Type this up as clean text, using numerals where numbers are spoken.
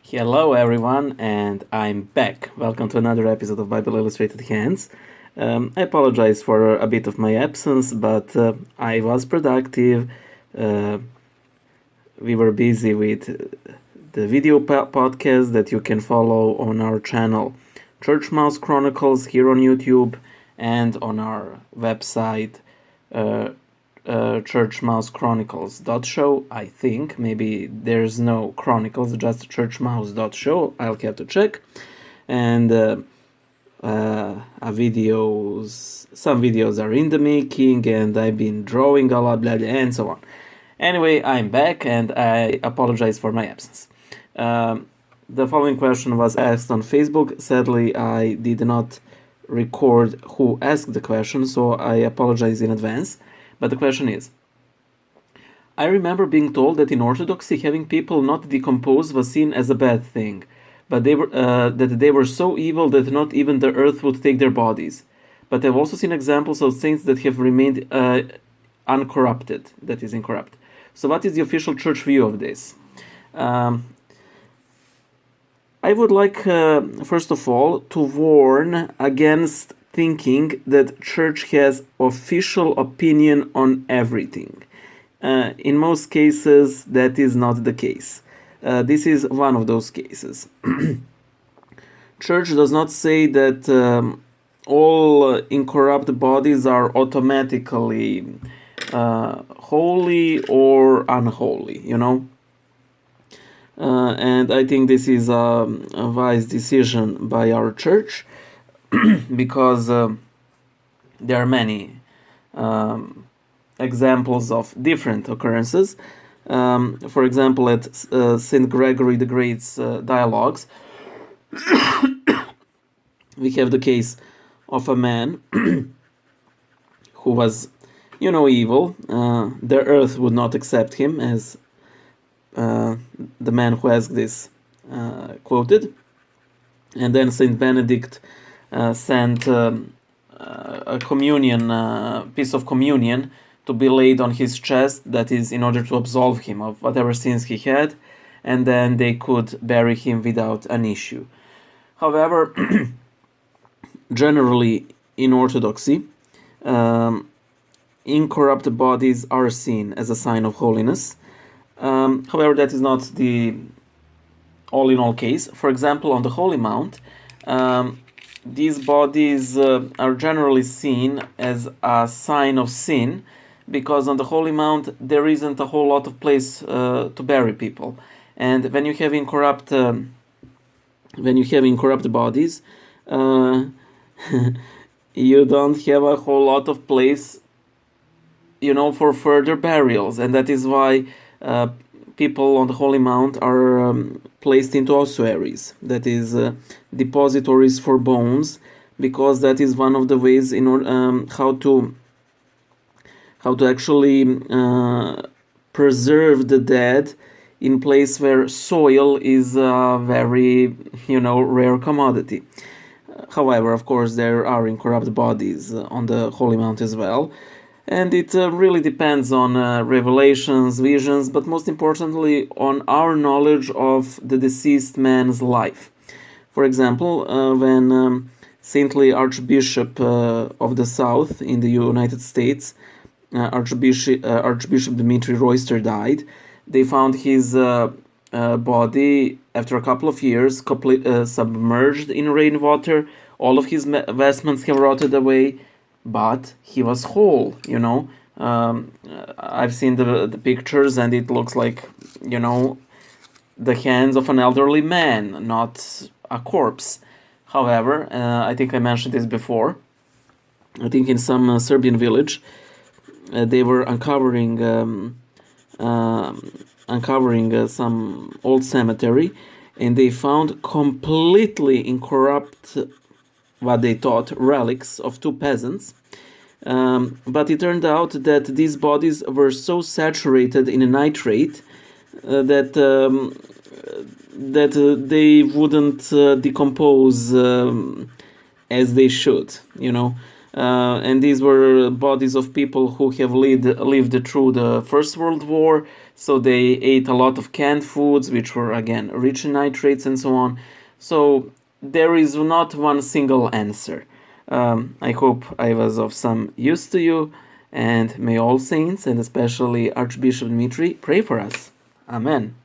Hello, everyone, and I'm back. Welcome to another episode of Bible Illustrated Hands. I apologize for a bit of my absence, but I was productive. Uh, we were busy with the video podcast that you can follow on our channel, Church Mouse Chronicles, here on YouTube, and on our website, churchmousechronicles.show. I think maybe there's no chronicles, just churchmouse.show. I'll have to check. And some videos are in the making, and I've been drawing a lot, and so on. Anyway, I'm back, and I apologize for my absence. The following question was asked on Facebook. Sadly, I did not record who asked the question, so I apologize in advance. But the question is, I remember being told that in orthodoxy having people not decompose was seen as a bad thing, but that they were so evil that not even the earth would take their bodies. But I've also seen examples of saints that have remained uncorrupted, that is, incorrupt. So what is the official church view of this? I would like, first of all, to warn against thinking that church has official opinion on everything. In most cases, that is not the case. This is one of those cases. Church does not say that all incorrupt bodies are automatically holy or unholy, and I think this is a wise decision by our church because there are many examples of different occurrences. For example, at St. Gregory the Great's dialogues, we have the case of a man who was, evil. The earth would not accept him, as the man who asked this quoted. And then Saint Benedict sent a communion, piece of communion, to be laid on his chest, that is, in order to absolve him of whatever sins he had, and then they could bury him without an issue. However, generally in orthodoxy, incorrupt bodies are seen as a sign of holiness. However, that is not the all-in-all case. For example, on the Holy Mount, these bodies are generally seen as a sign of sin, because on the Holy Mount there isn't a whole lot of place to bury people, and when you have incorrupt bodies, you don't have a whole lot of place, for further burials, and that is why people on the Holy Mount are placed into ossuaries, that is, depositories for bones, because that is one of the ways in how to actually preserve the dead in place where soil is a very, rare commodity. However, of course, there are incorrupt bodies on the Holy Mount as well, and it really depends on revelations, visions, but most importantly on our knowledge of the deceased man's life. For example, when saintly Archbishop of the South in the United States, Archbishop Dmitry Royster, died, they found his body after a couple of years submerged in rainwater. All of his vestments have rotted away, but he was whole, I've seen the pictures, and it looks like, the hands of an elderly man, not a corpse. However, I think I mentioned this before. I think in some Serbian village, they were uncovering some old cemetery, and they found completely incorrupt, what they thought, relics of two peasants. But it turned out that these bodies were so saturated in a nitrate that they wouldn't decompose as they should, and these were bodies of people who have lived through the First World War, So they ate a lot of canned foods, which were again rich in nitrates and so on. So there is not one single answer. I hope I was of some use to you, and may all saints, and especially Archbishop Dmitri, pray for us. Amen.